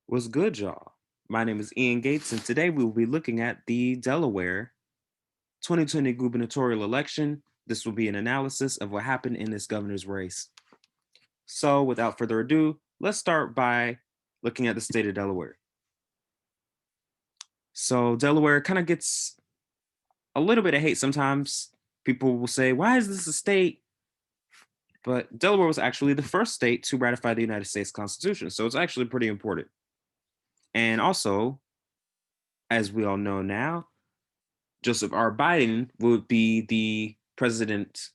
What's good, y'all? My name is Ian Gates, and today we will be looking at the Delaware 2020 gubernatorial election. This will be an analysis of what happened in this governor's race. So, without further ado, let's start by looking at the state of Delaware. So, Delaware kind of gets a little bit of hate sometimes. People will say, why is this a state? But Delaware was actually the first state to ratify the United States Constitution. So, it's actually pretty important. And also, as we all know now, Joseph R. Biden would be the president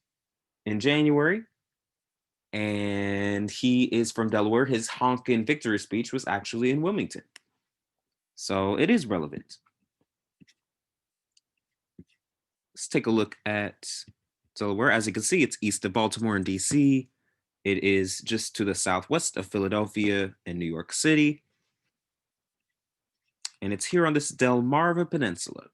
in January, and he is from Delaware. His honkin' victory speech was actually in Wilmington. So it is relevant. Let's take a look at Delaware. As you can see, it's east of Baltimore and DC. It is just to the southwest of Philadelphia and New York City. And it's here on this Delmarva Peninsula.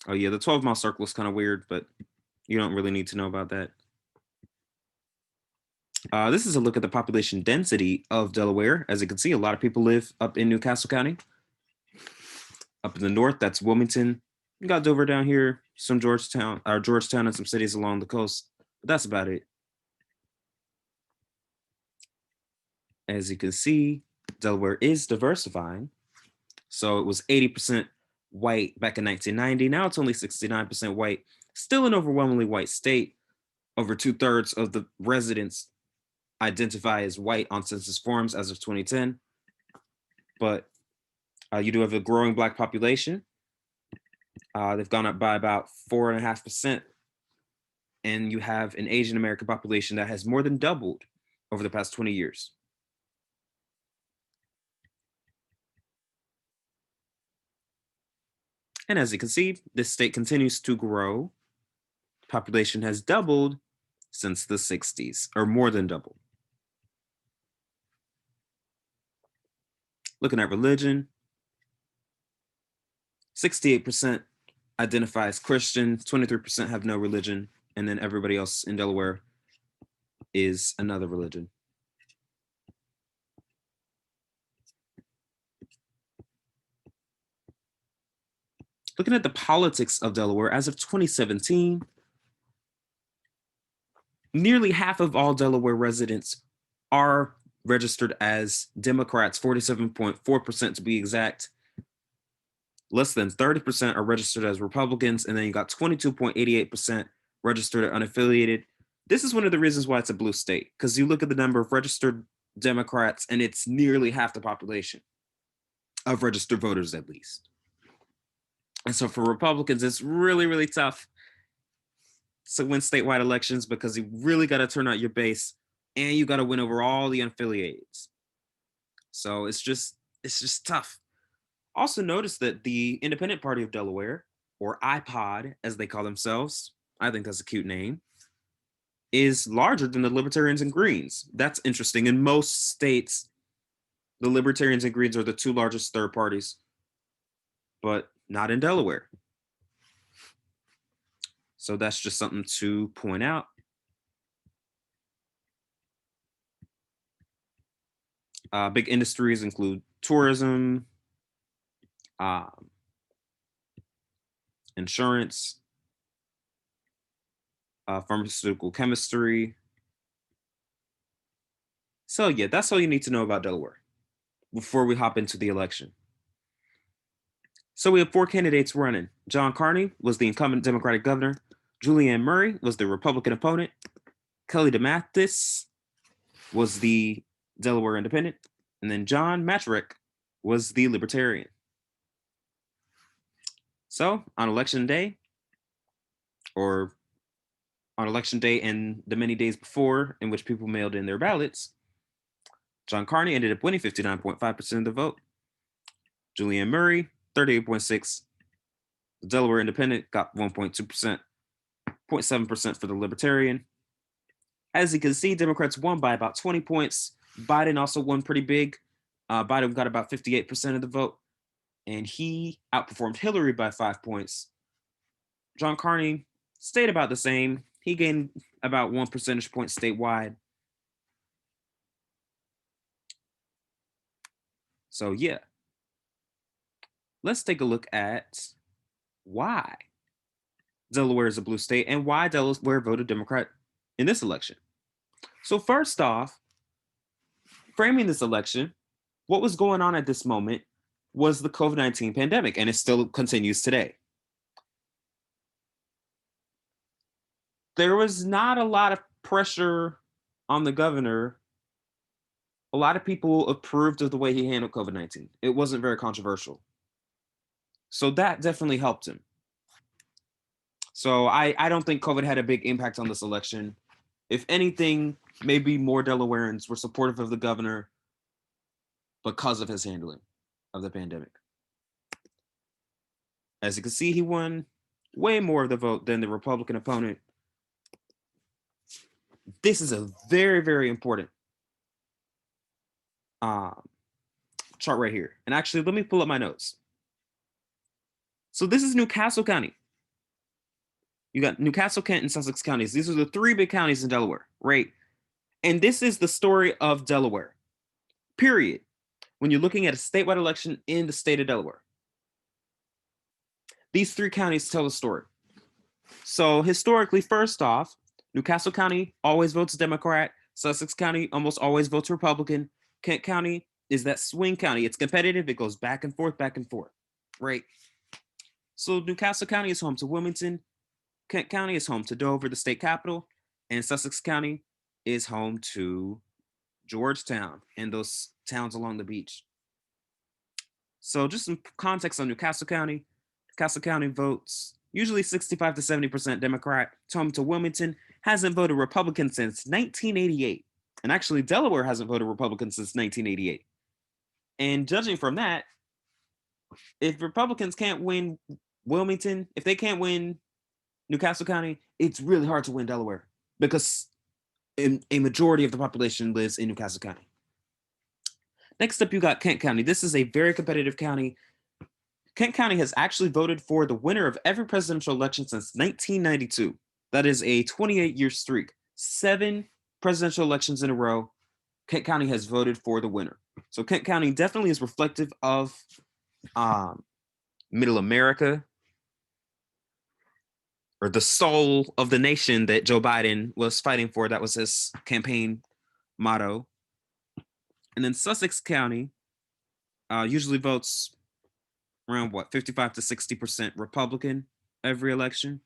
Oh yeah, the 12-mile circle is kind of weird, but you don't really need to know about that. This is a look at the population density of Delaware. As you can see, a lot of people live up in Newcastle County. Up in the north, that's Wilmington. You got Dover down here, some Georgetown, and some cities along the coast. But that's about it. As you can see, Delaware is diversifying. So it was 80% white back in 1990. Now it's only 69% white. Still an overwhelmingly white state. Over 2/3 of the residents identify as white on census forms as of 2010. But you do have a growing Black population. They've gone up by about 4.5%. And you have an Asian American population that has more than doubled over the past 20 years. And as you can see, this state continues to grow. Population has doubled since the 60s, or more than doubled. Looking at religion, 68% identify as Christian, 23% have no religion, and then everybody else in Delaware is another religion. Looking at the politics of Delaware, as of 2017, nearly half of all Delaware residents are registered as Democrats, 47.4% to be exact. Less than 30% are registered as Republicans, and then you got 22.88% registered as unaffiliated. This is one of the reasons why it's a blue state, because you look at the number of registered Democrats, and it's nearly half the population of registered voters, at least. And so for Republicans, it's really, really tough to win statewide elections because you really got to turn out your base and you got to win over all the unaffiliated. So it's just tough. Also notice that the Independent Party of Delaware, or IPOD as they call themselves, I think that's a cute name, is larger than the Libertarians and Greens. That's interesting. In most states, the Libertarians and Greens are the two largest third parties, but not in Delaware. So that's just something to point out. Big industries include tourism, insurance, pharmaceutical chemistry. So yeah, that's all you need to know about Delaware before we hop into the election. So we have four candidates running. John Carney was the incumbent Democratic governor. Julianne Murray was the Republican opponent. Kelly DeMathis was the Delaware Independent. And then John Matcherick was the Libertarian. So on election day, or on election day and the many days before in which people mailed in their ballots, John Carney ended up winning 59.5% of the vote. Julianne Murray, 38.6%. The Delaware Independent got 1.2%, 0.7% for the Libertarian. As you can see, Democrats won by about 20 points. Biden also won pretty big. Biden got about 58% of the vote, and he outperformed Hillary by 5 points. John Carney stayed about the same. He gained about 1 percentage point statewide. So yeah, let's take a look at why Delaware is a blue state and why Delaware voted Democrat in this election. So first off, framing this election, what was going on at this moment was the COVID-19 pandemic, and it still continues today. There was not a lot of pressure on the governor. A lot of people approved of the way he handled COVID-19. It wasn't very controversial. So that definitely helped him. So I don't think COVID had a big impact on this election. If anything, maybe more Delawareans were supportive of the governor because of his handling of the pandemic. As you can see, he won way more of the vote than the Republican opponent. This is a very, very important chart right here. And actually, let me pull up my notes. So this is New Castle County. You got New Castle, Kent, and Sussex counties. These are the three big counties in Delaware, right? And this is the story of Delaware, period. When you're looking at a statewide election in the state of Delaware, these three counties tell the story. So historically, first off, New Castle County always votes Democrat. Sussex County almost always votes Republican. Kent County is that swing county. It's competitive. It goes back and forth, right? So New Castle County is home to Wilmington. Kent County is home to Dover, the state capital. And Sussex County is home to Georgetown and those towns along the beach. So just some context on New Castle County. New Castle County votes usually 65 to 70% Democrat. It's home to Wilmington, hasn't voted Republican since 1988. And actually, Delaware hasn't voted Republican since 1988. And judging from that, if Republicans can't win Wilmington, if they can't win New Castle County, it's really hard to win Delaware because a majority of the population lives in New Castle County. Next up, you got Kent County. This is a very competitive county. Kent County has actually voted for the winner of every presidential election since 1992. That is a 28-year streak. 7 presidential elections in a row, Kent County has voted for the winner. So Kent County definitely is reflective of Middle America, or the soul of the nation that Joe Biden was fighting for. That was his campaign motto. And then Sussex County usually votes around 55 to 60% Republican every election.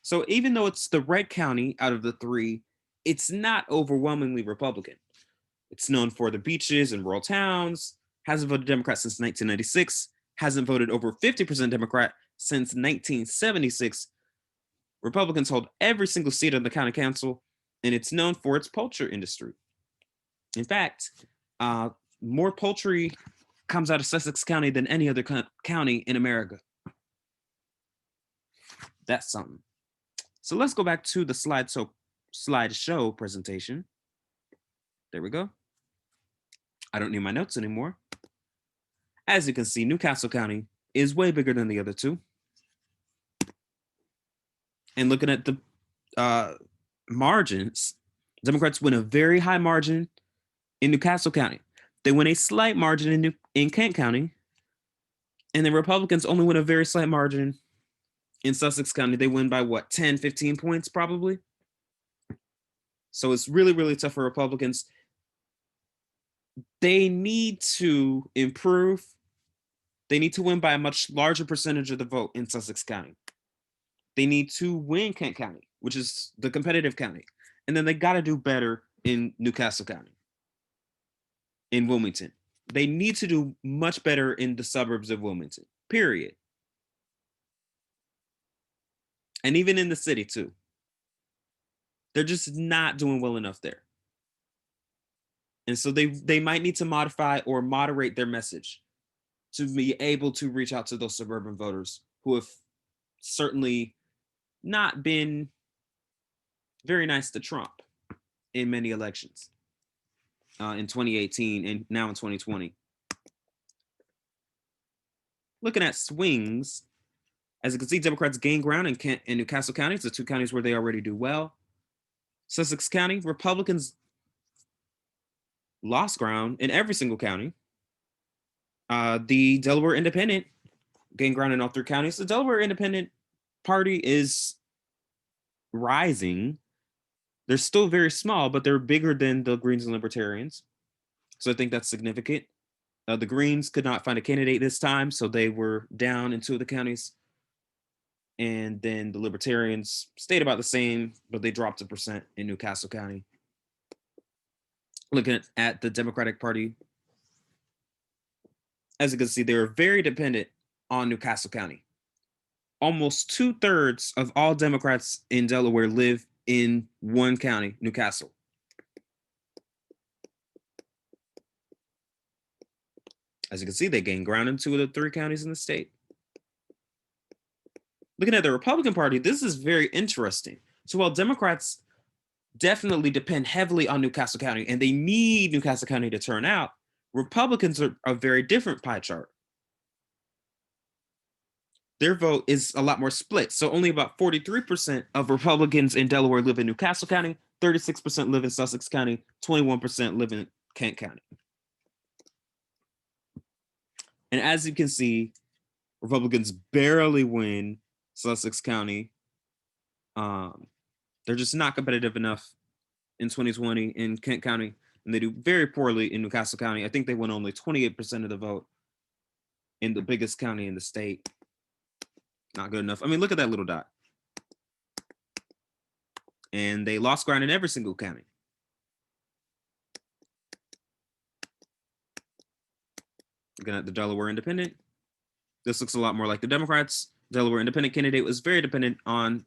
So even though it's the red county out of the three, it's not overwhelmingly Republican. It's known for the beaches and rural towns, hasn't voted Democrat since 1996, hasn't voted over 50% Democrat since 1976. Republicans hold every single seat on the county council, and it's known for its poultry industry. In fact, more poultry comes out of Sussex County than any other county in America. That's something. So let's go back to the slideshow presentation. There we go. I don't need my notes anymore. As you can see, New Castle County is way bigger than the other two. And looking at the margins, Democrats win a very high margin in New Castle County. They win a slight margin in Kent County. And the Republicans only win a very slight margin in Sussex County. They win by 10, 15 points probably. So it's really, really tough for Republicans. They need to improve. They need to win by a much larger percentage of the vote in Sussex County. They need to win Kent County, which is the competitive county. And then they got to do better in New Castle County, in Wilmington. They need to do much better in the suburbs of Wilmington, period. And even in the city, too. They're just not doing well enough there. And so they might need to modify or moderate their message to be able to reach out to those suburban voters who have certainly not been very nice to Trump in many elections in 2018 and now in 2020. Looking at swings, As you can see, Democrats gained ground in Newcastle County, the two counties where they already do well. Sussex County, Republicans lost ground in every single county. The Delaware Independent gained ground in all three counties. The Delaware Independent Party is rising. They're still very small, but they're bigger than the Greens and Libertarians. So I think that's significant. The Greens could not find a candidate this time, so they were down in two of the counties. And then the Libertarians stayed about the same, but they dropped a percent in Newcastle County. Looking at the Democratic Party, as you can see, they're very dependent on Newcastle County. Almost 2/3 of all Democrats in Delaware live in one county, Newcastle. As you can see, they gained ground in two of the three counties in the state. Looking at the Republican Party, this is very interesting. So while Democrats definitely depend heavily on Newcastle County and they need Newcastle County to turn out, Republicans are a very different pie chart. Their vote is a lot more split. So only about 43% of Republicans in Delaware live in Newcastle County, 36% live in Sussex County, 21% live in Kent County. And as you can see, Republicans barely win Sussex County. They're just not competitive enough in 2020 in Kent County, and they do very poorly in Newcastle County. I think they won only 28% of the vote in the biggest county in the state. Not good enough. I mean, look at that little dot. And they lost ground in every single county. Looking at the Delaware Independent, this looks a lot more like the Democrats. Delaware Independent candidate was very dependent on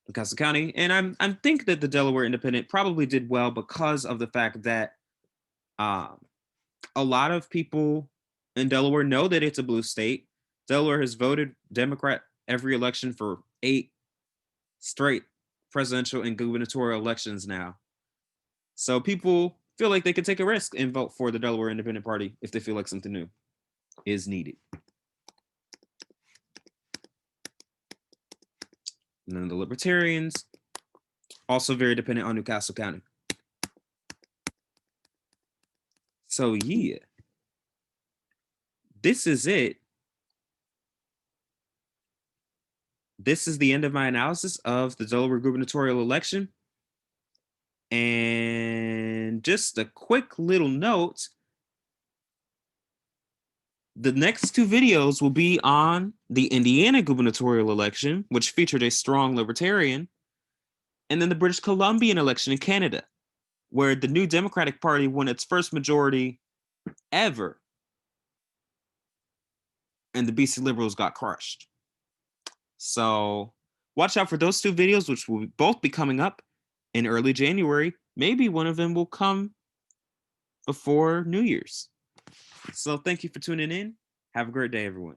Newcastle County, and I think that the Delaware Independent probably did well because of the fact that a lot of people in Delaware know that it's a blue state. Delaware has voted Democrat every election for 8 straight presidential and gubernatorial elections now. So people feel like they could take a risk and vote for the Delaware Independent Party if they feel like something new is needed. And then the Libertarians, also very dependent on Newcastle County. So yeah, this is it. This is the end of my analysis of the Delaware gubernatorial election. And just a quick little note, the next 2 videos will be on the Indiana gubernatorial election, which featured a strong Libertarian, and then the British Columbian election in Canada, where the New Democratic Party won its first majority ever, and the BC Liberals got crushed. So watch out for those 2 videos, which will both be coming up in early January. Maybe one of them will come before New Year's. So thank you for tuning in. Have a great day, everyone.